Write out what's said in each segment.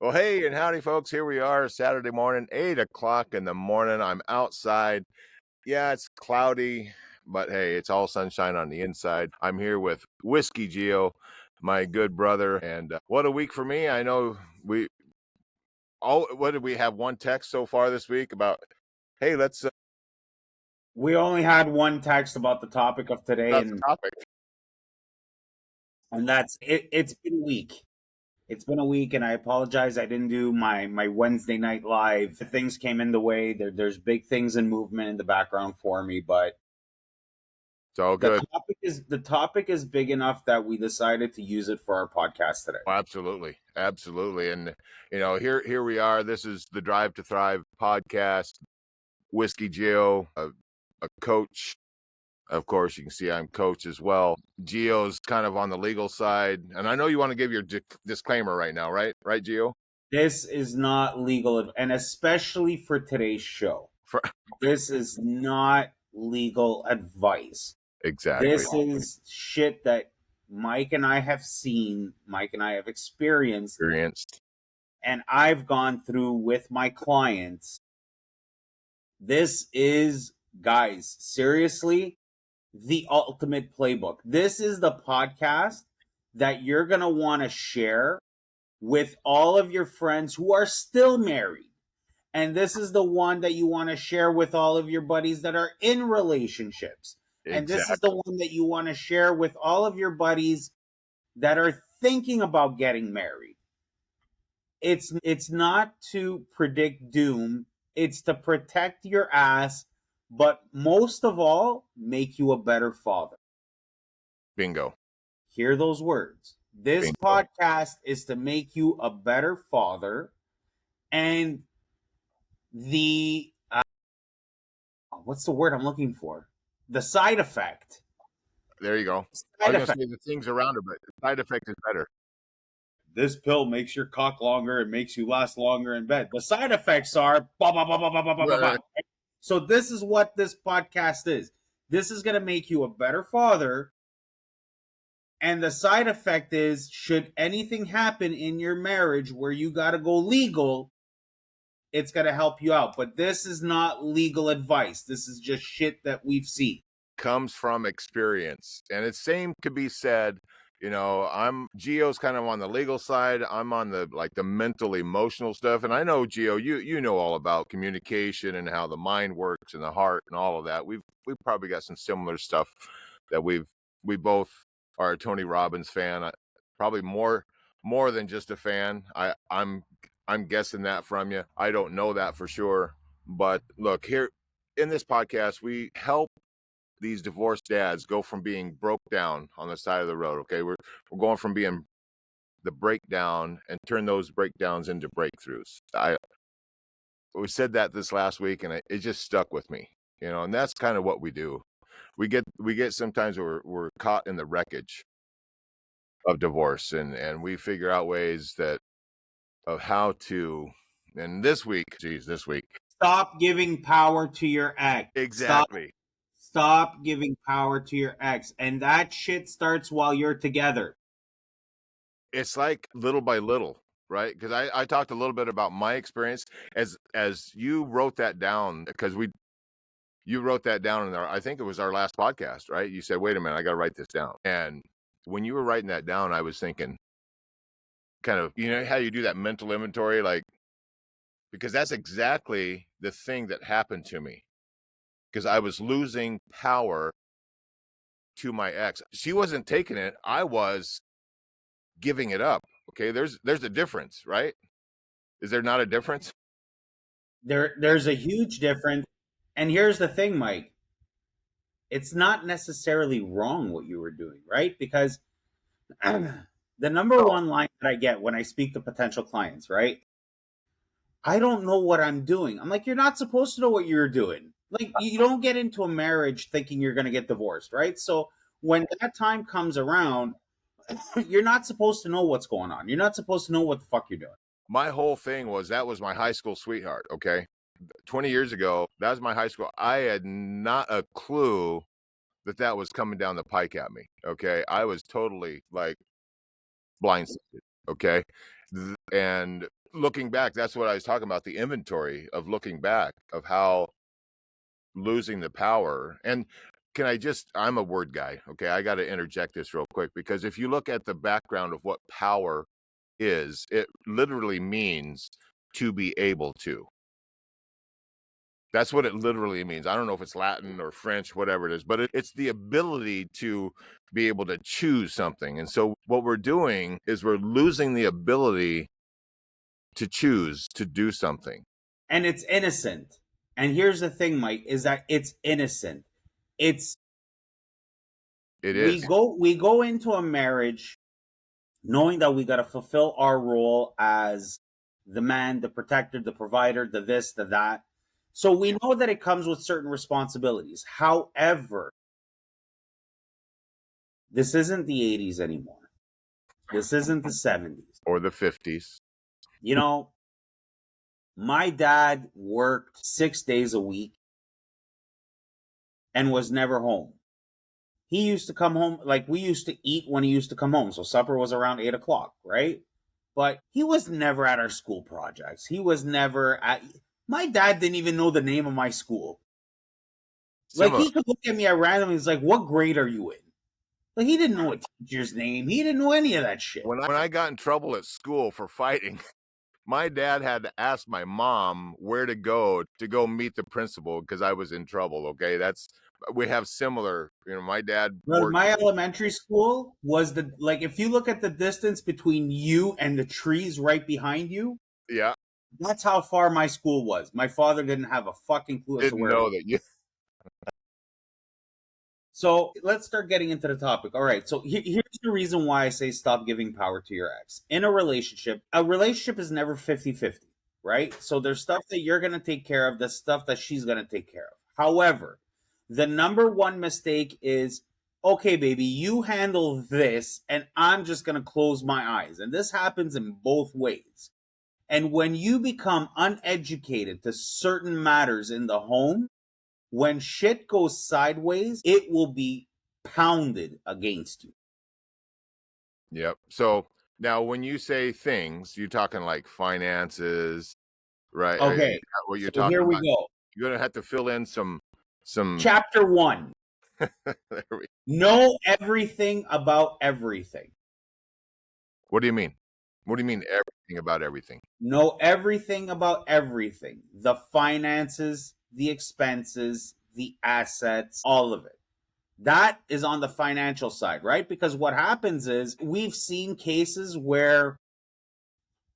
Well, hey and howdy, folks. Here we are, Saturday morning, 8 o'clock in the morning. I'm outside. Yeah, it's cloudy, but hey, it's all sunshine on the inside. I'm here with Whiskey Geo, my good brother. And what a week for me. I know what did we have? One text so far this week about, hey, let's, We only had one text about the topic of today, that's the topic. and that's it. It's been a week. It's been a week, and I apologize. I didn't do my Wednesday night live. Things came in the way. There's big things in movement in the background for me, but It's all good. the topic is big enough that we decided to use it for our podcast today. Absolutely. Absolutely. And, here we are. This is the Drive to Thrive podcast. Whiskey Geo, a coach. Of course, you can see I'm coach as well. Gio's kind of on the legal side. And I know you want to give your disclaimer right now, right? Right, Gio? This is not legal, and especially for today's show, For this is not legal advice. exactly. This is shit that Mike and I have seen, Mike and I have experienced, and I've gone through with my clients. This is, guys, seriously, the ultimate playbook. This is the podcast that you're going to want to share with all of your friends who are still married. And this is the one that you want to share with all of your buddies that are in relationships. And this is the one that you want to share with all of your buddies that are thinking about getting married. It's not to predict doom, it's to protect your ass, but most of all, make you a better father. Bingo. Hear those words. This podcast is to make you a better father, and the what's the word I'm looking for? The side effect. There you go. I was going to say the things around it, but the side effect is better. This pill makes your cock longer. It makes you last longer in bed. The side effects are blah, blah, blah, blah, blah, blah, blah, blah. So this is what this podcast is. This is going to make you a better father. And the side effect is, should anything happen in your marriage where you got to go legal, it's going to help you out. But this is not legal advice. This is just shit that we've seen. Comes from experience. And the same could be said, Gio's kind of on the legal side. I'm on the mental, emotional stuff. And I know, Gio, you know all about communication and how the mind works and the heart and all of that. We've probably got some similar stuff that we both are a Tony Robbins fan. Probably more than just a fan. I'm guessing that from you. I don't know that for sure. But look, here in this podcast, we help these divorced dads go from being broke down on the side of the road. Okay, we're going from being the breakdown and turn those breakdowns into breakthroughs. We said that this last week, and it just stuck with me. And that's kind of what we do. We get sometimes we're caught in the wreckage of divorce, and we figure out ways of how to. And this week, stop giving power to your ex. Exactly. Stop giving power to your ex. And that shit starts while you're together. It's like little by little, right? Because I talked a little bit about my experience as you wrote that down, because you wrote that down in I think it was our last podcast, right? You said, wait a minute, I got to write this down. And when you were writing that down, I was thinking kind of, how you do that mental inventory, because that's exactly the thing that happened to me. Because I was losing power to my ex. She wasn't taking it. I was giving it up. Okay, there's a difference, right? Is there not a difference? There's a huge difference. And here's the thing, Mike. It's not necessarily wrong what you were doing, right? Because the number one line that I get when I speak to potential clients, right? I don't know what I'm doing. I'm like, you're not supposed to know what you're doing. Like, you don't get into a marriage thinking you're going to get divorced, right? So when that time comes around, you're not supposed to know what's going on. You're not supposed to know what the fuck you're doing. My whole thing was that was my high school sweetheart, okay? 20 years ago, that was my high school. I had not a clue that was coming down the pike at me, okay? I was totally, blindsided, okay? And looking back, that's what I was talking about, the inventory of looking back, of how losing the power. And can I just, I'm a word guy, okay? I got to interject this real quick, because if you look at the background of what power is, it literally means to be able to. That's what it literally means. I don't know if it's Latin or French, whatever it is, but it's the ability to be able to choose something. And so what we're doing is we're losing the ability to choose to do something. And it's innocent. And here's the thing, Mike, is that it's innocent. It is. We go into a marriage knowing that we got to fulfill our role as the man, the protector, the provider, the this, the that. So we know that it comes with certain responsibilities. However, this isn't the 80s anymore. This isn't the 70s. Or the 50s. You know, my dad worked 6 days a week and was never home. He used to come home, like we used to eat when he used to come home. So supper was around 8 o'clock, right? But he was never at our school projects. He was never at, my dad didn't even know the name of my school. Like he could look at me at random and he's like, what grade are you in? Like he didn't know a teacher's name. He didn't know any of that shit. When I got in trouble at school for fighting, my dad had to ask my mom where to go meet the principal because I was in trouble. Okay, we have similar. You know, my dad. My elementary school was if you look at the distance between you and the trees right behind you. Yeah, that's how far my school was. My father didn't have a fucking clue as to where. Didn't know that you. So let's start getting into the topic. All right. So here's the reason why I say stop giving power to your ex. In a relationship is never 50-50, right? So there's stuff that you're going to take care of, the stuff that she's going to take care of. However, the number one mistake is, okay, baby, you handle this and I'm just going to close my eyes. And this happens in both ways. And when you become uneducated to certain matters in the home, when shit goes sideways, it will be pounded against you. Yep. So now when you say things, you're talking like finances, right? Okay. What you're talking here we about. Go. You're going to have to fill in some. Chapter 1. Know everything about everything. What do you mean? What do you mean everything about everything? Know everything about everything. The finances, the expenses, the assets, all of it. That is on the financial side, right? Because what happens is we've seen cases where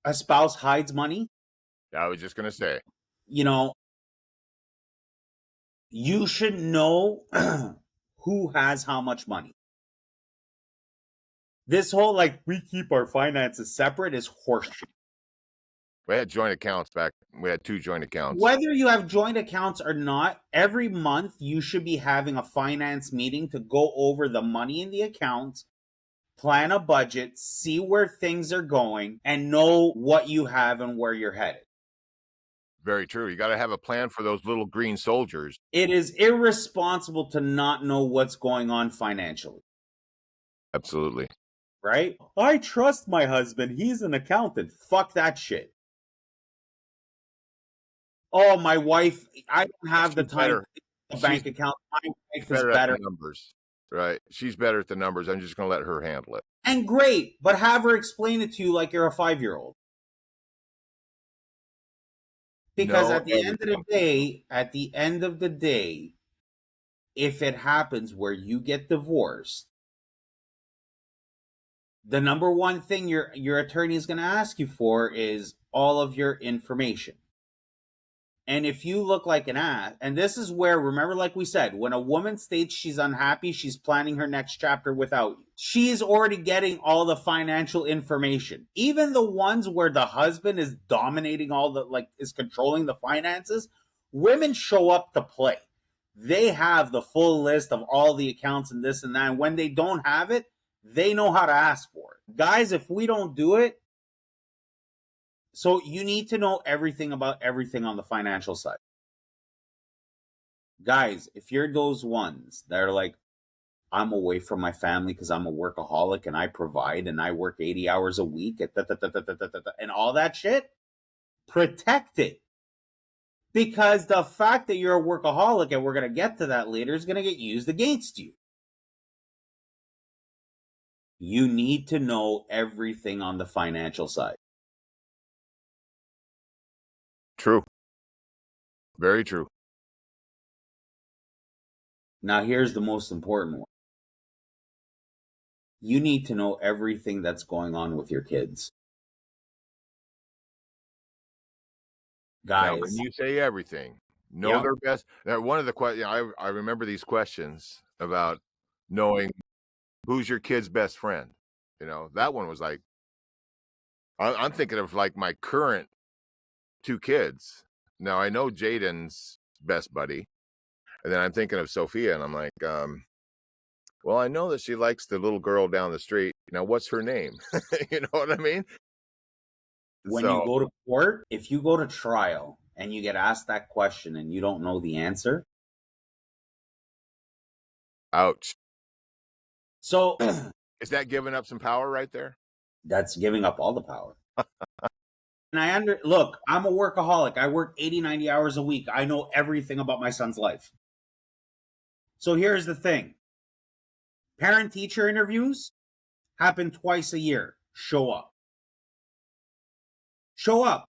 a spouse hides money. I was just going to say. You know, you should know who has how much money. This whole we keep our finances separate is horseshit. We had joint accounts back. We had 2 joint accounts. Whether you have joint accounts or not, every month you should be having a finance meeting to go over the money in the accounts, plan a budget, see where things are going, and know what you have and where you're headed. Very true. You got to have a plan for those little green soldiers. It is irresponsible to not know what's going on financially. Absolutely. Right? I trust my husband. He's an accountant. Fuck that shit. Oh, my wife, I don't have the time to bank account. My wife is better at the numbers. Right. She's better at the numbers. I'm just going to let her handle it. And great, but have her explain it to you like you're a 5-year-old. Because at the end of the day, if it happens where you get divorced, the number one thing your attorney is going to ask you for is all of your information. And if you look like an ass, and this is where, remember, like we said, when a woman states she's unhappy, she's planning her next chapter without you. She's already getting all the financial information. Even the ones where the husband is dominating is controlling the finances, women show up to play. They have the full list of all the accounts and this and that. And when they don't have it, they know how to ask for it. Guys, if we don't do it, so you need to know everything about everything on the financial side. Guys, if you're those ones that are like, I'm away from my family because I'm a workaholic and I provide and I work 80 hours a week and all that shit, protect it. Because the fact that you're a workaholic, and we're going to get to that later, is going to get used against you. You need to know everything on the financial side. True. Very true. Now, here's the most important one. You need to know everything that's going on with your kids. Guys. Now, when you say everything, know their best. Now, one of the questions, I remember these questions about knowing who's your kid's best friend. That one was like, I'm thinking of like my current 2 kids. Now, I know Jaden's best buddy, and then I'm thinking of Sophia, and I'm like, well, I know that she likes the little girl down the street. Now, what's her name? You know what I mean? When you go to court, if you go to trial and you get asked that question and you don't know the answer, ouch. So is that giving up some power right there? That's giving up all the power. And look, I'm a workaholic. I work 80, 90 hours a week. I know everything about my son's life. So here's the thing. Parent-teacher interviews happen twice a year. Show up. Show up.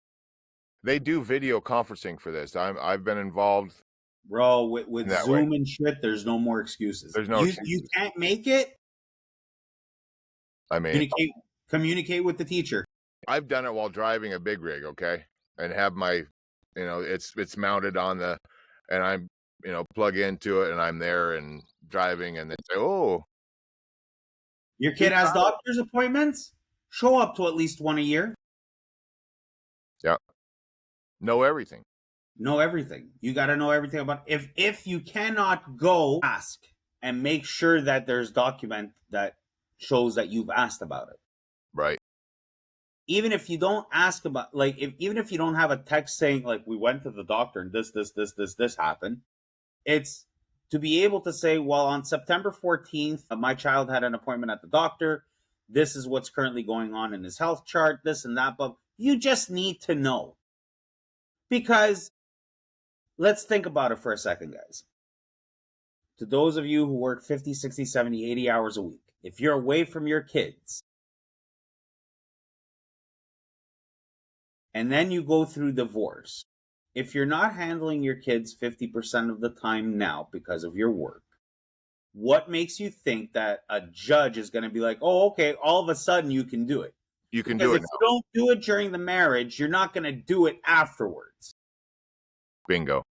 They do video conferencing for this. I've been involved. Bro, with Zoom and shit, there's no more excuses. There's no excuses. You can't make it. I mean, communicate with the teacher. I've done it while driving a big rig, okay? And have my, it's mounted on the, and I'm, plug into it and I'm there and driving and they say, oh. Your kid has doctor's appointments? Show up to at least one a year. Yeah. Know everything. Know everything. You got to know everything about if you cannot go, ask and make sure that there's document that shows that you've asked about it. Right. Even if you don't ask about, even if you don't have a text saying, like, we went to the doctor and this happened, it's to be able to say, well, on September 14th, my child had an appointment at the doctor. This is what's currently going on in his health chart, this and that. But you just need to know. Because let's think about it for a second, guys. To those of you who work 50, 60, 70, 80 hours a week, if you're away from your kids, and then you go through divorce, if you're not handling your kids 50% of the time now because of your work, what makes you think that a judge is going to be like, oh, okay, all of a sudden you can do it? You can do it. If you don't do it during the marriage, you're not going to do it afterwards. Bingo.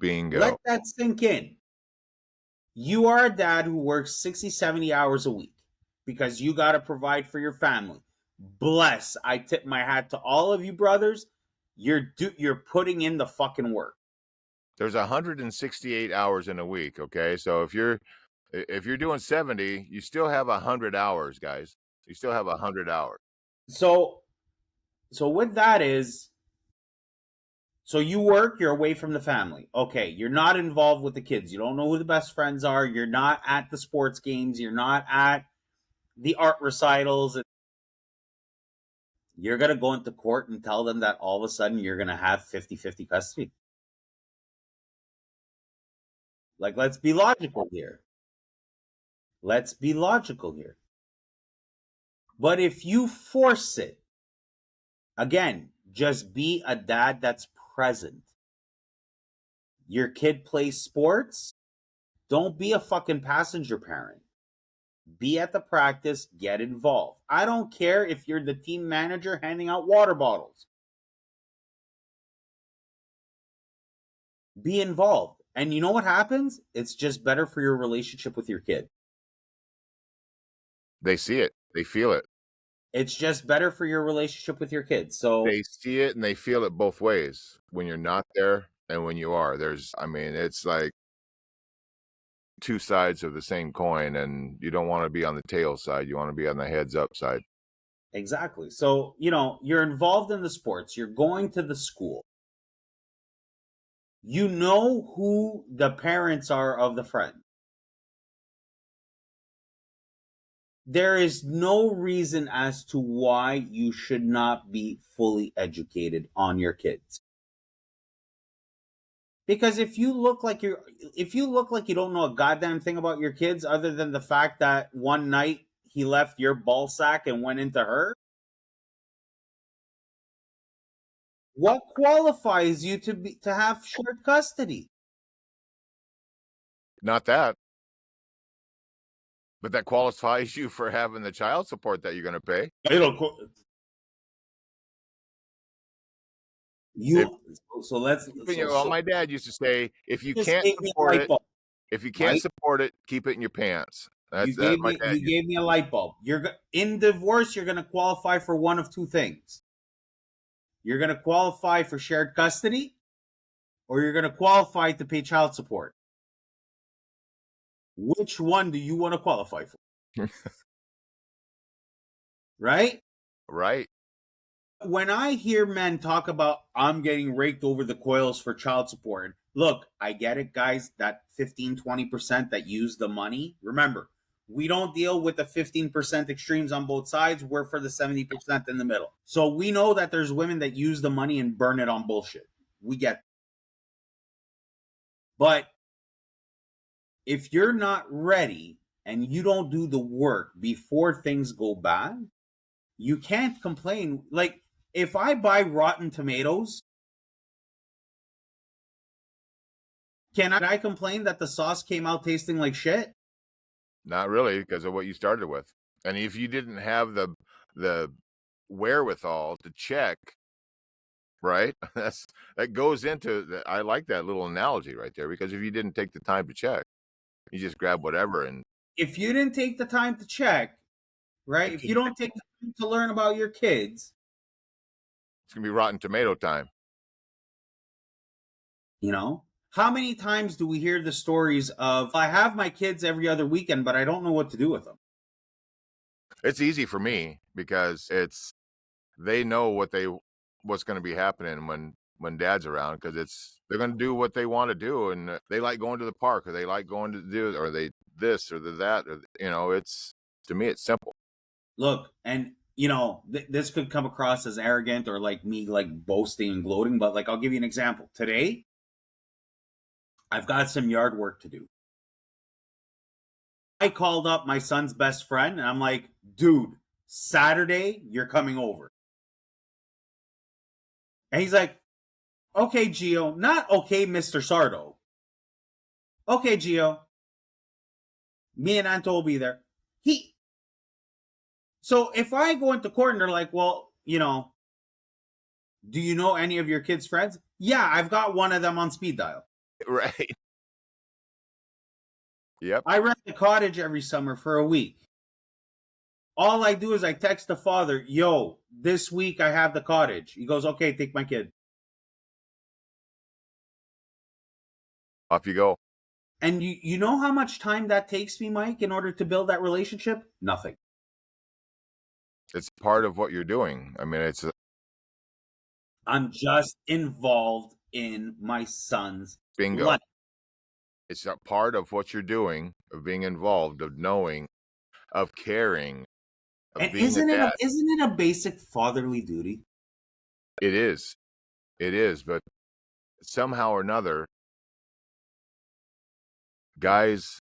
Let that sink in. You are a dad who works 60, 70 hours a week because you got to provide for your family. Bless. I tip my hat to all of you brothers. You're putting in the fucking work. There's 168 hours in a week, okay? So if you're doing 70, you still have 100 hours, guys. You still have 100 hours. So with that is, so you work, you're away from the family. Okay, you're not involved with the kids. You don't know who the best friends are. You're not at the sports games. You're not at the art recitals. You're going to go into court and tell them that all of a sudden you're going to have 50-50 custody. Like, let's be logical here. Let's be logical here. But if you force it, again, just be a dad that's present. Your kid plays sports. Don't be a fucking passenger parent. Be at the practice, get involved. I don't care if you're the team manager handing out water bottles. Be involved. And you know what happens? It's just better for your relationship with your kid. They see it. They feel it. It's just better for your relationship with your kids. So they see it and they feel it both ways. When you're not there and when you are, it's like two sides of the same coin, and you don't want to be on the tail side. You want to be on the heads up side. Exactly. So, you're involved in the sports. You're going to the school. You know who the parents are of the friend. there is no reason as to why you should not be fully educated on your kids. Because if you look like you don't know a goddamn thing about your kids other than the fact that one night he left your ball sack and went into her, what qualifies you to have shared custody? Not that. But that qualifies you for having the child support that you're going to pay. So let's. Well, my dad used to say, if you just can't gave me a support light it, bulb. if you can't Right? support it, keep it in your pants. You gave me a light bulb. In divorce, you're going to qualify for one of two things. You're going to qualify for shared custody, or you're going to qualify to pay child support. Which one do you want to qualify for? Right? Right. When I hear men talk about, I'm getting raked over the coils for child support, look, I get it, guys, that 15, 20% that use the money. Remember, we don't deal with the 15% extremes on both sides. We're for the 70% in the middle. So we know that there's women that use the money and burn it on bullshit. We get that. But if you're not ready and you don't do the work before things go bad, you can't complain. Like, if I buy rotten tomatoes, can I complain that the sauce came out tasting like shit? Not really, because of what you started with. And if you didn't have the wherewithal to check, right? That goes into I like that little analogy right there, because if you didn't take the time to check, you just grab whatever. And if you didn't take the time to check, right? If you don't take the time to learn about your kids, it's gonna be rotten tomato time. You know, how many times do we hear the stories of, I have my kids every other weekend, but I don't know what to do with them? It's easy for me because they know what's going to be happening when dad's around, because they're going to do what they want to do, and they like going to the park, or they like going to do, or they this or that, or it's, to me, it's simple. Look, and this could come across as arrogant or like me like boasting and gloating, but like, I'll give you an example. Today, I've got some yard work to do. I called up my son's best friend and I'm like, dude, Saturday, you're coming over. And he's like, okay, Gio. Not okay, Mr. Sardo. Okay, Gio. Me and Anto will be there. So if I go into court and they're like, well, do you know any of your kids' friends? Yeah, I've got one of them on speed dial. Right. Yep. I rent a cottage every summer for a week. All I do is I text the father, yo, this week I have the cottage. He goes, okay, take my kid. Off you go. And you know how much time that takes me, Mike, in order to build that relationship? Nothing. It's part of what you're doing. I mean, I'm just involved in my son's bingo. life. It's a part of what you're doing, of being involved, of knowing, of caring, of and being isn't a dad. Isn't it a basic fatherly duty? It is. It is, but somehow or another, guys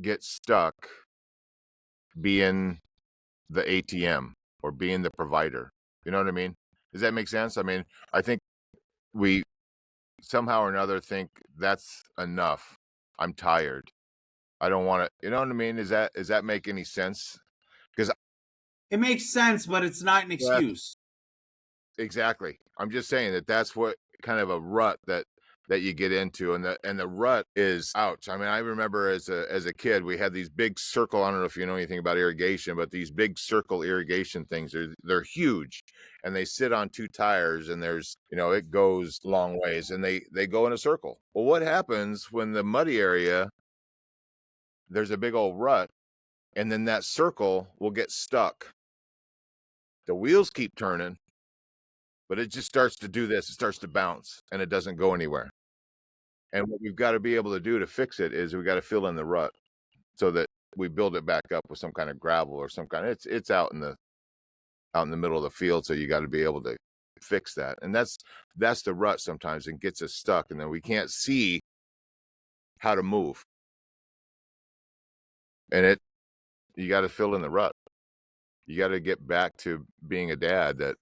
get stuck being the ATM or being the provider. You know what I mean? Does that make sense? I mean, I think we somehow or another think that's enough. I'm tired. I don't want to. You know what I mean? Does that make any sense? Because it makes sense, but it's not an excuse. Exactly. I'm just saying that's what kind of a rut that you get into, and the rut is, ouch. I mean, I remember as a kid, we had these big circle. I don't know if you know anything about irrigation, but these big circle irrigation things they're huge, and they sit on two tires, and there's it goes long ways, and they go in a circle. Well, what happens when the muddy area, there's a big old rut, and then that circle will get stuck. The wheels keep turning, but it just starts to do this. It starts to bounce, and it doesn't go anywhere. And what we've got to be able to do to fix it is we've got to fill in the rut so that we build it back up with some kind of gravel or some kind of it's out in the middle of the field, so you got to be able to fix that. And that's the rut sometimes, and gets us stuck, and then we can't see how to move. And you got to fill in the rut. You got to get back to being a dad that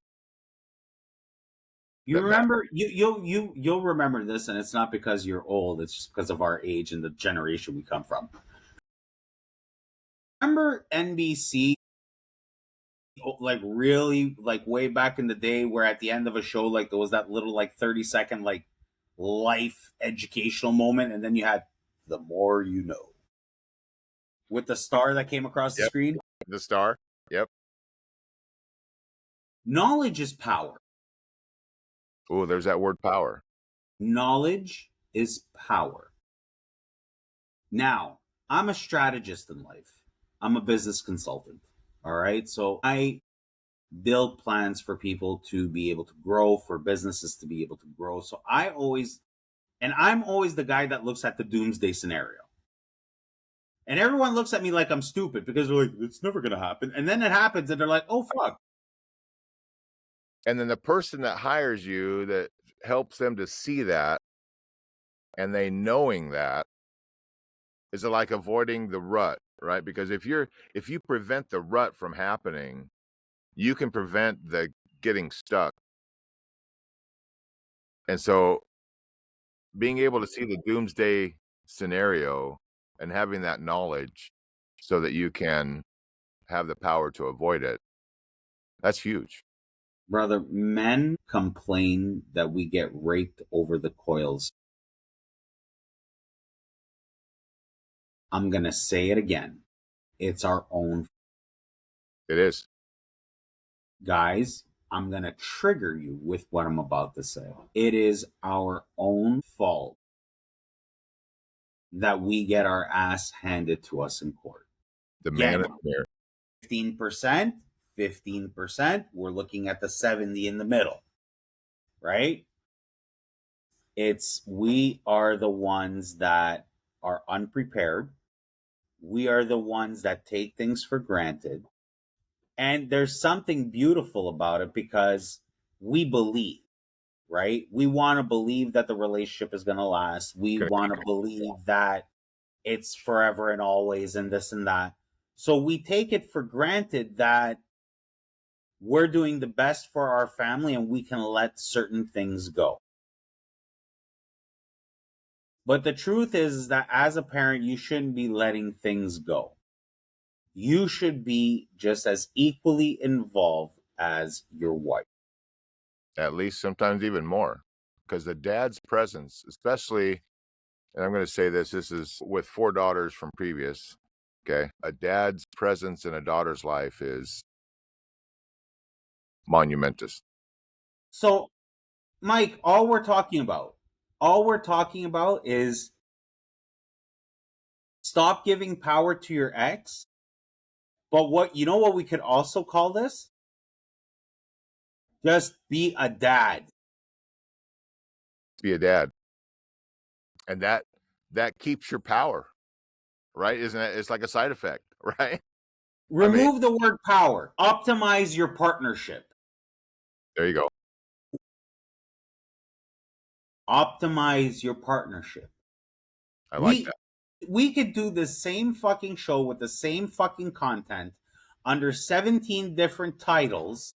You remember you'll remember this, and it's not because you're old, it's just because of our age and the generation we come from. Remember NBC, like really, like way back in the day, where at the end of a show, like there was that little like 30-second like life educational moment, and then you had The More You Know with the star that came across the screen. The star. Yep. Knowledge is power. Oh, there's that word power. Knowledge is power. Now, I'm a strategist in life. I'm a business consultant. All right. So I build plans for people to be able to grow, for businesses to be able to grow. So I'm always the guy that looks at the doomsday scenario. And everyone looks at me like I'm stupid because they're like, it's never going to happen. And then it happens and they're like, oh, fuck. And then the person that hires you, that helps them to see that, and they knowing that, is like avoiding the rut, right? Because if you prevent the rut from happening, you can prevent the getting stuck. And so being able to see the doomsday scenario and having that knowledge so that you can have the power to avoid it, that's huge. Brother, men complain that we get raked over the coils. I'm going to say it again. It's our own. It is. Guys, I'm going to trigger you with what I'm about to say. It is our own fault that we get our ass handed to us in court. The man there. 15%, 15%. We're looking at the 70 in the middle, right? We are the ones that are unprepared. We are the ones that take things for granted. And there's something beautiful about it because we believe, right? We want to believe that the relationship is going to last. We want to believe that it's forever and always and this and that. So we take it for granted that we're doing the best for our family and we can let certain things go. But the truth is that as a parent, you shouldn't be letting things go. You should be just as equally involved as your wife. At least sometimes even more. Because the dad's presence, especially, and I'm going to say this is with 4 daughters from previous, okay? A dad's presence in a daughter's life is monumentous. So, Mike, all we're talking about is stop giving power to your ex. But what we could also call this? Just be a dad. Be a dad. And that keeps your power, right? Isn't it? It's like a side effect, right? Remove the word power. Optimize your partnership. There you go. Optimize your partnership. I like that. We could do the same fucking show with the same fucking content under 17 different titles.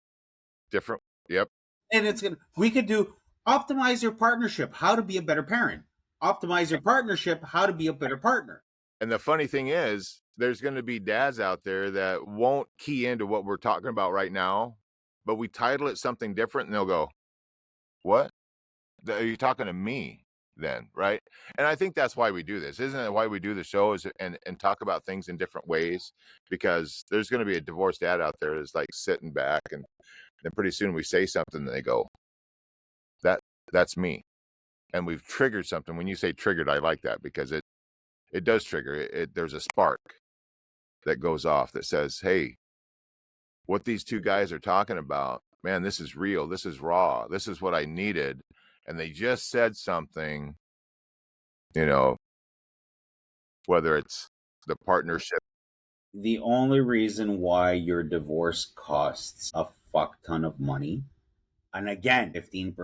Different. Yep. And we could do optimize your partnership, how to be a better parent. Optimize your partnership, how to be a better partner. And the funny thing is, there's going to be dads out there that won't key into what we're talking about right now, but we title it something different and they'll go, what? Are you talking to me then? Right. And I think that's why we do this. Isn't it why we do the show, is and talk about things in different ways? Because there's going to be a divorced dad out there that's like sitting back, and then pretty soon we say something and they go, that's me. And we've triggered something. When you say triggered, I like that because it does trigger. There's a spark that goes off that says, hey, what these two guys are talking about, man, this is real. This is raw. This is what I needed. And they just said something, whether it's the partnership The only reason why your divorce costs a fuck ton of money, and again, 15%,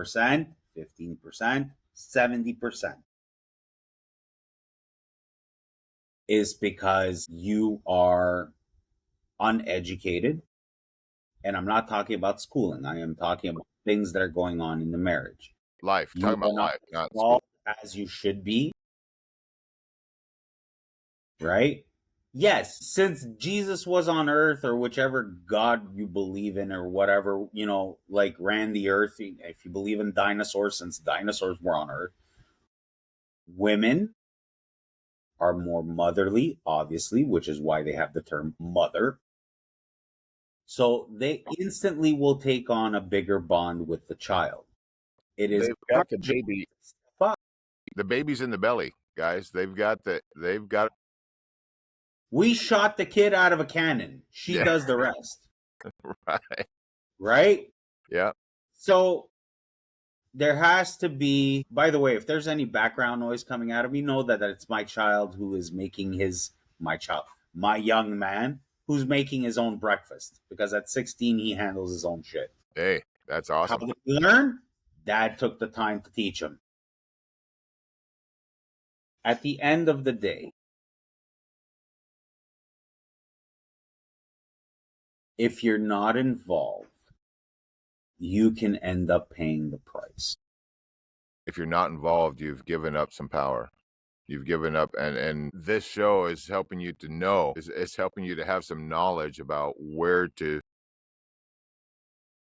15%, 70%, is because you are uneducated. And I'm not talking about schooling. I am talking about things that are going on in the marriage. Life. You Talking are about not life, not school. involved as you should be, right? Yes, since Jesus was on earth, or whichever God you believe in, or whatever, like ran the earth, if you believe in dinosaurs, since dinosaurs were on earth, women are more motherly, obviously, which is why they have the term mother. So they instantly will take on a bigger bond with the child. It is They've got the encouraging baby. to step up. The baby's in the belly, guys. They've got We shot the kid out of a cannon. She yeah, does the rest, right. right? Yeah. So there has to be, by the way, if there's any background noise coming out of me, know that it's my child who is making my young man who's making his own breakfast, because at 16 he handles his own shit. Hey, that's How awesome. did he learn? Dad took the time to teach him. At the end of the day, if you're not involved, you can end up paying the price. If you're not involved, you've given up some power. You've given up, and this show is helping you to know, is helping you to have some knowledge about where to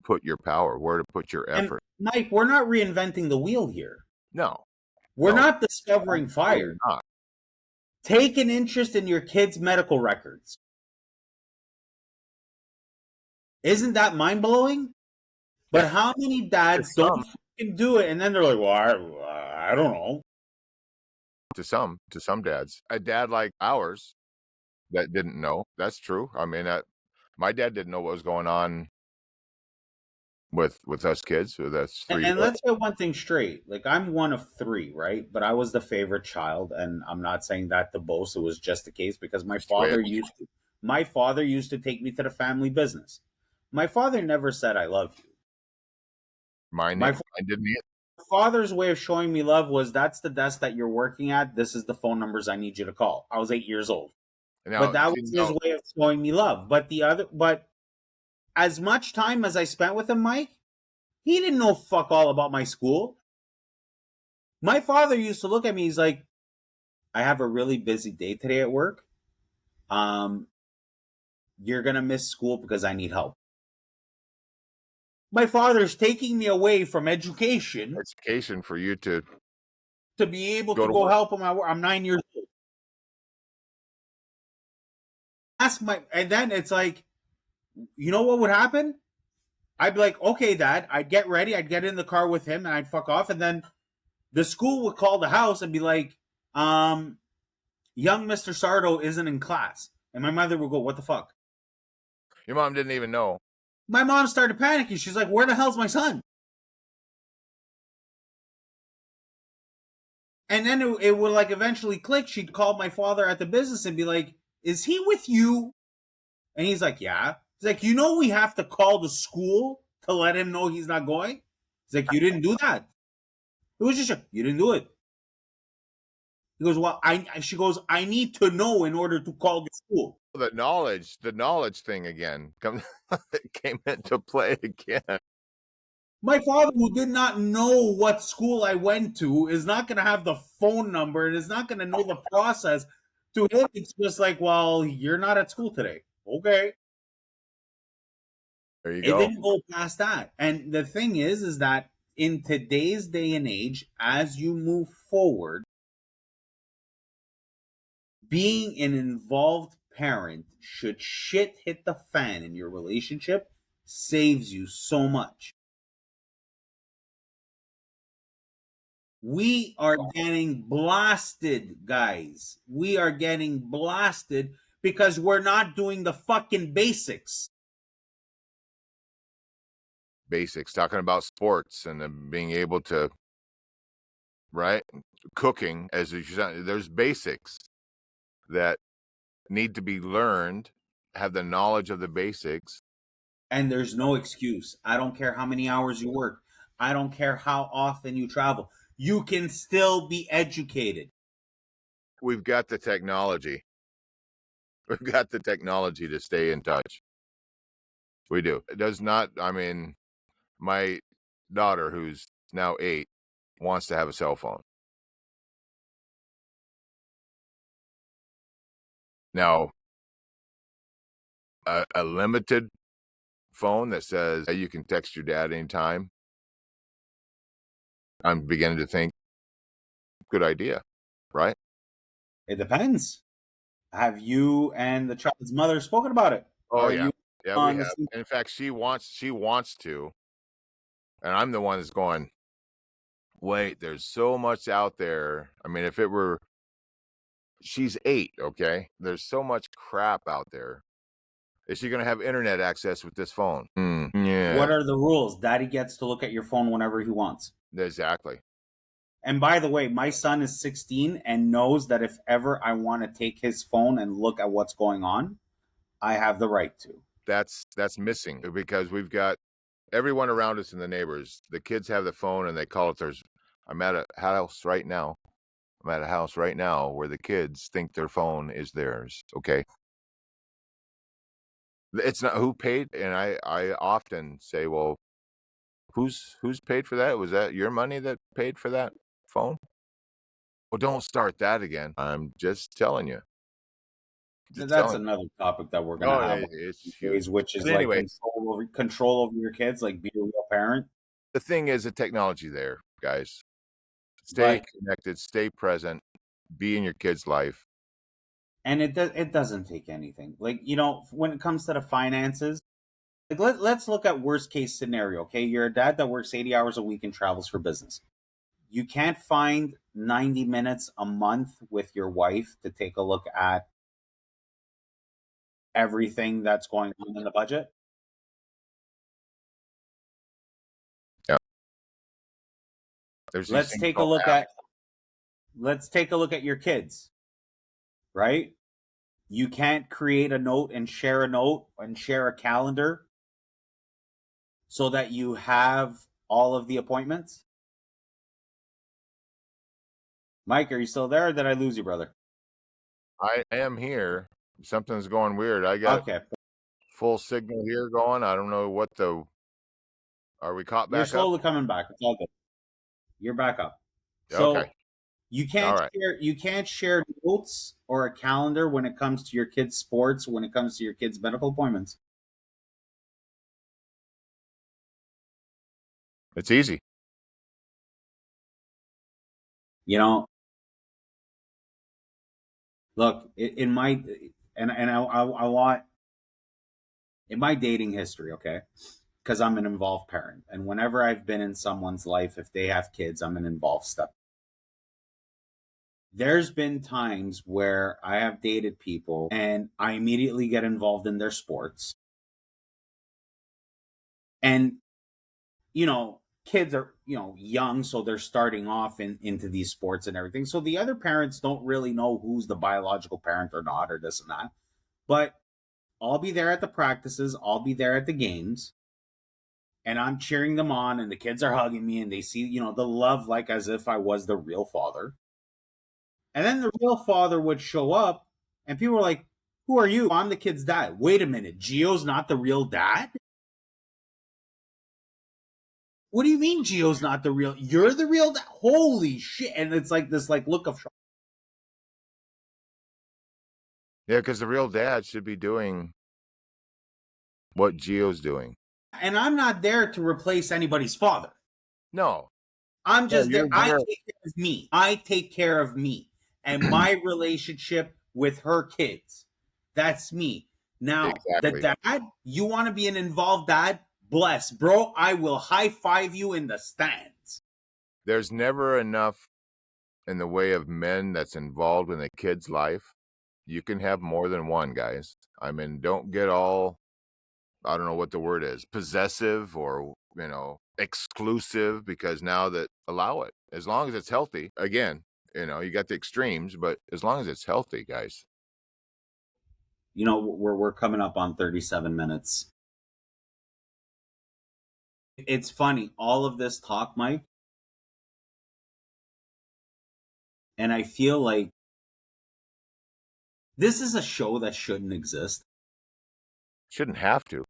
put your power, where to put your And effort. Mike, we're not reinventing the wheel here. No, We're no, not discovering absolutely fire. not. Take an interest in your kids' medical records. Isn't that mind blowing? But how many dads don't fucking do it, and then they're like, "Well, I don't know." To some dads, a dad like ours that didn't know. That's true. I mean, my dad didn't know what was going on with us kids. So that's three And boys. let's get one thing straight. Like, I'm one of three, right? But I was the favorite child, and I'm not saying that to boast. It was just the case because my father used to take me to the family business. My father never said "I love you." Mine My didn't either. father's way of showing me love was, "That's the desk that you're working at. This is the phone numbers I need you to call." I was 8 years old, but Now, that was his way of showing me love. But as much time as I spent with him, Mike, he didn't know fuck all about my school. My father used to look at me. He's like, "I have a really busy day today at work. Um, you're gonna miss school because I need help." My father's taking me away from education for you to be able go to to go work. help him. I'm 9 years old. And then it's like, you know what would happen? I'd be like, "Okay, Dad." I'd get ready. I'd get in the car with him, and I'd fuck off. And then the school would call the house and be like, "Young Mr. Sardo isn't in class." And my mother would go, "What the fuck?" Your mom didn't even know. My mom started panicking. She's like, "Where the hell's my son?" And then it would like eventually click. She'd call my father at the business and be like, "Is he with you?" And he's like, "Yeah." He's like, we have to call the school to let him know he's not going?" He's like, "You didn't do that. It was just you didn't do it." He goes, "Well, she goes, I need to know in order to call the school." The knowledge thing again came into play again. My father, who did not know what school I went to, is not going to have the phone number and is not going to know the process. To him, it's just like, "Well, you're not at school today." Okay. There you It go. didn't go past that. And the thing is that in today's day and age, as you move forward, being an involved parent, should shit hit the fan in your relationship, saves you so much. We are getting blasted, guys. We are getting blasted because we're not doing the fucking basics. Basics, talking about sports and being able to, right? Cooking, there's basics that need to be learned, have the knowledge of the basics. And there's no excuse. I don't care how many hours you work. I don't care how often you travel. You can still be educated. We've got the technology. We've got the technology to stay in touch. We do. It does not, I mean, my daughter, who's now 8, wants to have a cell phone. Now, a limited phone that says, "Hey, you can text your dad anytime." I'm beginning to think, good idea, right? It depends. Have you and the child's mother spoken about it? Oh, Are yeah. you Yeah, we on the have. same? In fact, she wants to, and I'm the one that's going, "Wait, there's so much out there." I mean, if it were she's 8, okay? There's so much crap out there. Is she gonna have internet access with this phone? Yeah, What are the rules? Daddy gets to look at your phone whenever he wants. exactly. And by the way, my son is 16 and knows that if ever I want to take his phone and look at what's going on, I have the right to. That's missing because we've got everyone around us and the neighbors. The kids have the phone and they call it theirs. I'm at a house right now. I'm at a house right now where the kids think their phone is theirs. Okay. It's not who paid. And I often say, well, who's paid for that? Was that your money that paid for that phone? Well, don't start that again. I'm just telling you. Just That's telling you. another topic that we're gonna Oh, have it's huge. days, which is But like anyway, control over your kids, like be a real parent. the thing is the technology there, guys. Stay But connected, stay present, be in your kid's life. and it doesn't take anything. Like, when it comes to the finances, like let's look at worst case scenario. Okay, you're a dad that works 80 hours a week and travels for business. You can't find 90 minutes a month with your wife to take a look at everything that's going on in the budget. Yeah. There's these Let's things take a called look apps. at let's take a look at your kids, right? You can't create a note and share a calendar so that you have all of the appointments. Mike, are you still there, or did I lose you, brother? I am here. Something's going weird. I got Okay. full signal here going. I don't know what the are we caught You're back up? slowly coming back. It's all good. You're back up. Okay. So you All can't right. share notes or a calendar when it comes to your kids' sports, when it comes to your kids' medical appointments. It's easy. You know, look, in my and I want in my dating history, okay? Because I'm an involved parent. And whenever I've been in someone's life, if they have kids, I'm an involved step. There's been times where I have dated people and I immediately get involved in their sports. And, kids are, young, so they're starting off into these sports and everything. So the other parents don't really know who's the biological parent or not, or this and that. But I'll be there at the practices, I'll be there at the games, and I'm cheering them on, and the kids are hugging me, and they see, the love, like as if I was the real father. And then the real father would show up, and people were like, "Who are you? I'm the kid's dad." Wait a minute, Gio's not the real dad? What do you mean Gio's not the real? You're the real dad? Holy shit! And it's like this, like look of shock. Yeah, because the real dad should be doing what Geo's doing. And I'm not there to replace anybody's father. No. I'm No, just there. you're I there. take care of me. I take care of me and my relationship with her kids. That's me. Now, the Exactly. dad, you want to be an involved dad? Bless, bro. I will high five you in the stands. There's never enough in the way of men that's involved in a kid's life. You can have more than one, guys. I mean, don't get all, I don't know what the word is, possessive or, exclusive, because now that allow it as long as it's healthy. Again, you got the extremes, but as long as it's healthy, guys. You know, we're coming up on 37 minutes. It's funny, all of this talk, Mike, and I feel like this is a show that shouldn't exist. Shouldn't have to.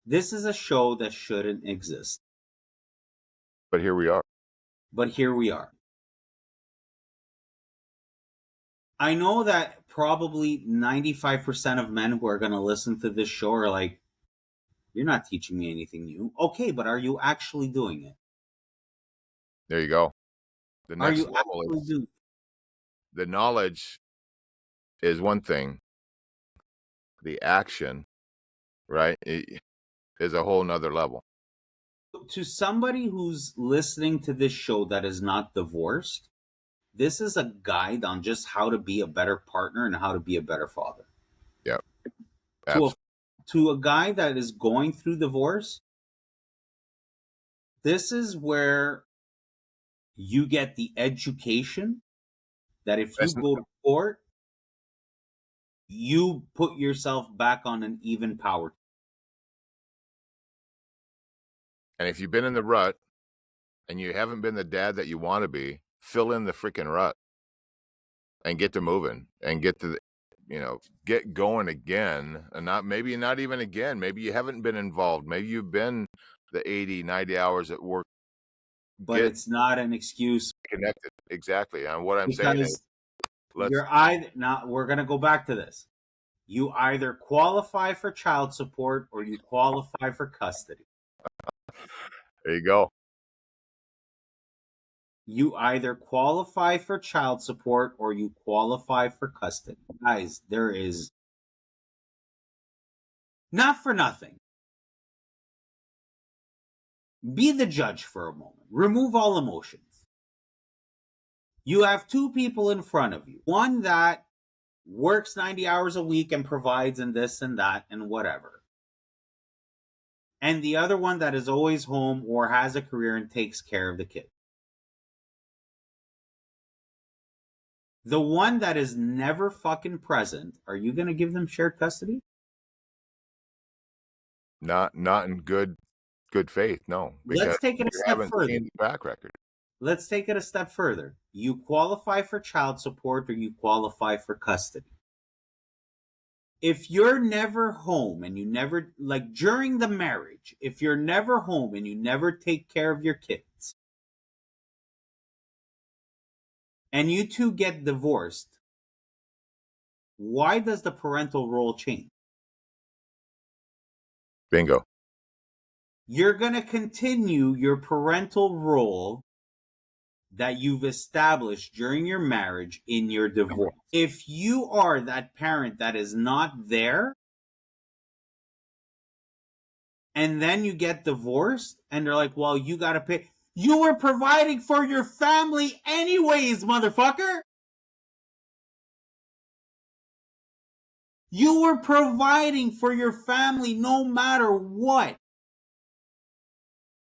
This is a show that shouldn't exist. But here we are. But here we are. I know that probably 95% of men who are going to listen to this show are like, you're not teaching me anything new. Okay, but are you actually doing it? There you go. The Are next you level actually is doing it? the knowledge is one thing. The action, right, is a whole nother level. To somebody who's listening to this show that is not divorced, this is a guide on just how to be a better partner and how to be a better father. Yeah. To a guy that is going through divorce, this is where you get the education that if you go to court, you put yourself back on an even power. And if you've been in the rut and you haven't been the dad that you want to be, fill in the freaking rut and get to moving and get to the, get going again. And not even again. Maybe you haven't been involved. Maybe you've been the 80, 90 hours at work. But it's not an excuse. Connected. Exactly. And what I'm saying is, now we're going to go back to this. You either qualify for child support or you qualify for custody. There you go. You either qualify for child support or you qualify for custody. Guys, there is not for nothing. Be the judge for a moment. Remove all emotions. You have two people in front of you. One that works 90 hours a week and provides and this and that and whatever. And the other one that is always home or has a career and takes care of the kid. The one that is never fucking present, are you going to give them shared custody? Not in good faith, no. Let's take it a step further. Track record. Let's take it a step further. You qualify for child support or you qualify for custody. If you're never home and you never, like during the marriage, if you're never home and you never take care of your kids, and you two get divorced, why does the parental role change? Bingo. You're going to continue your parental role that you've established during your marriage in your divorce. If you are that parent that is not there, and then you get divorced, and they're like, well, you got to pay. You were providing for your family anyways, motherfucker. You were providing for your family no matter what.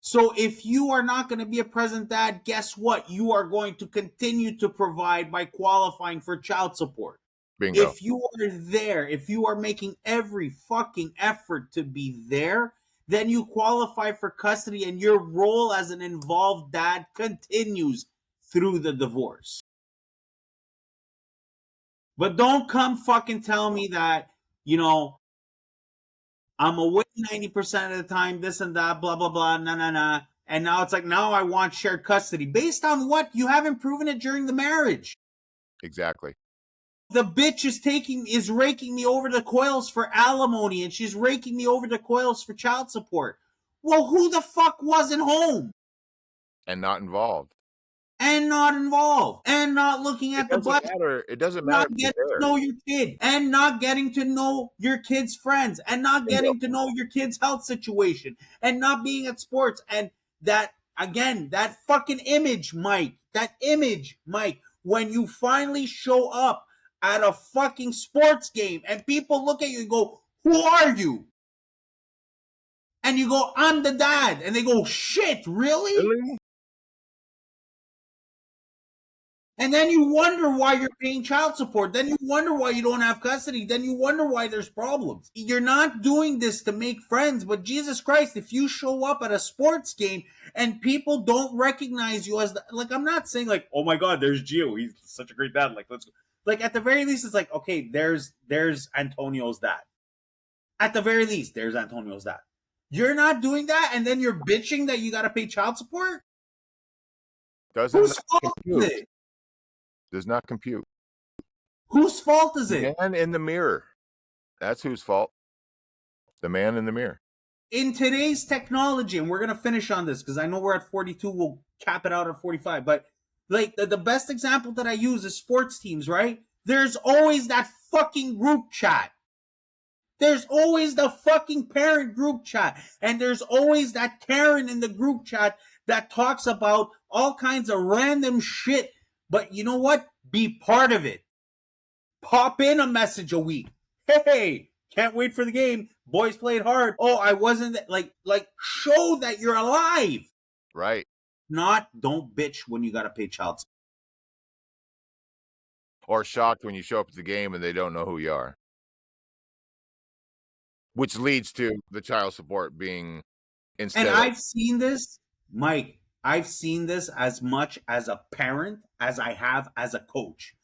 So if you are not going to be a present dad, guess what? You are going to continue to provide by qualifying for child support. Bingo. If you are there, if you are making every fucking effort to be there, then you qualify for custody and your role as an involved dad continues through the divorce. But don't come fucking tell me that, I'm away 90% of the time, this and that, blah, blah, blah, nah. And now it's like, now I want shared custody. Based on what? You haven't proven it during the marriage. Exactly. The bitch is raking me over the coils for alimony, and she's raking me over the coils for child support. Well, who the fuck wasn't home? And not involved. And not looking at the budget. It doesn't matter. Not getting to know your kid, and not getting to know your kid's friends, and not getting to know your kid's health situation, and not being at sports. And that, again, that fucking image, Mike, when you finally show up at a fucking sports game and people look at you and go, who are you? And you go, I'm the dad. And they go, shit, really? And then you wonder why you're paying child support. Then you wonder why you don't have custody. Then you wonder why there's problems. You're not doing this to make friends, but Jesus Christ, if you show up at a sports game and people don't recognize you as like, I'm not saying like, oh my God, there's Gio. He's such a great dad. Like, let's go. Like, at the very least, it's like, okay, there's Antonio's dad. At the very least, there's Antonio's dad. You're not doing that, and then you're bitching that you got to pay child support? Whose fault is it? Does not compute. Whose fault is it? Man in the mirror. That's whose fault. The man in the mirror. In today's technology, and we're going to finish on this because I know we're at 42, we'll cap it out at 45, but like the best example that I use is sports teams, right? There's always that fucking group chat. There's always the fucking parent group chat. And there's always that Karen in the group chat that talks about all kinds of random shit. But you know what? Be part of it. Pop in a message a week. Hey, can't wait for the game. Boys played hard. Oh, I wasn't like show that you're alive. Right. Not don't bitch when you got to pay child support. Or shocked when you show up at the game and they don't know who you are. Which leads to the child support being instead. And I've seen this, Mike. I've seen this as much as a parent as I have as a coach.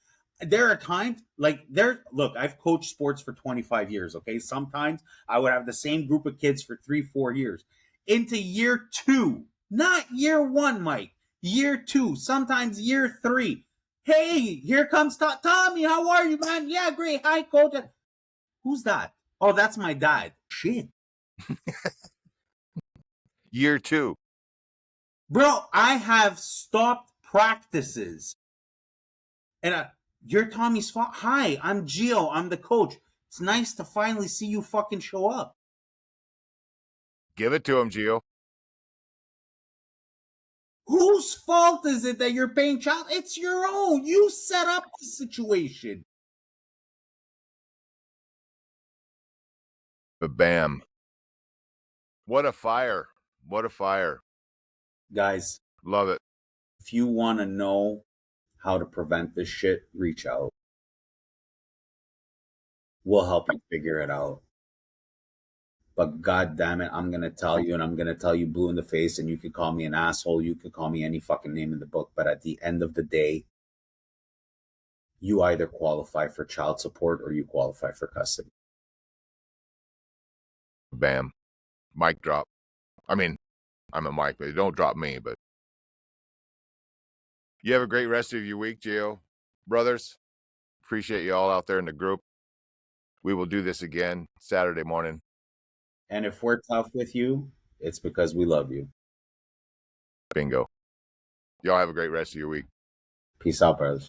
There are times look, I've coached sports for 25 years. Okay. Sometimes I would have the same group of kids for 3-4 years. Into year 2, not year 1, Mike, year 2, sometimes year 3. Hey, here comes Tommy. How are you, man? Yeah, great. Hi, coach. Who's that? Oh, that's my dad. Shit. Year 2. Bro, I have stopped practices. And you're Tommy's fault. Hi, I'm Gio. I'm the coach. It's nice to finally see you fucking show up. Give it to him, Gio. Whose fault is it that you're paying child? It's your own. You set up the situation. But bam. What a fire. What a fire. Guys. Love it. If you want to know how to prevent this shit, reach out. We'll help you figure it out. But God damn it, I'm going to tell you, and I'm going to tell you blue in the face, and you can call me an asshole. You can call me any fucking name in the book. But at the end of the day, you either qualify for child support or you qualify for custody. Bam. Mic drop. I mean, I'm a mic, but don't drop me. But you have a great rest of your week, Gio. Brothers, appreciate you all out there in the group. We will do this again Saturday morning. And if we're tough with you, it's because we love you. Bingo. Y'all have a great rest of your week. Peace out, brothers.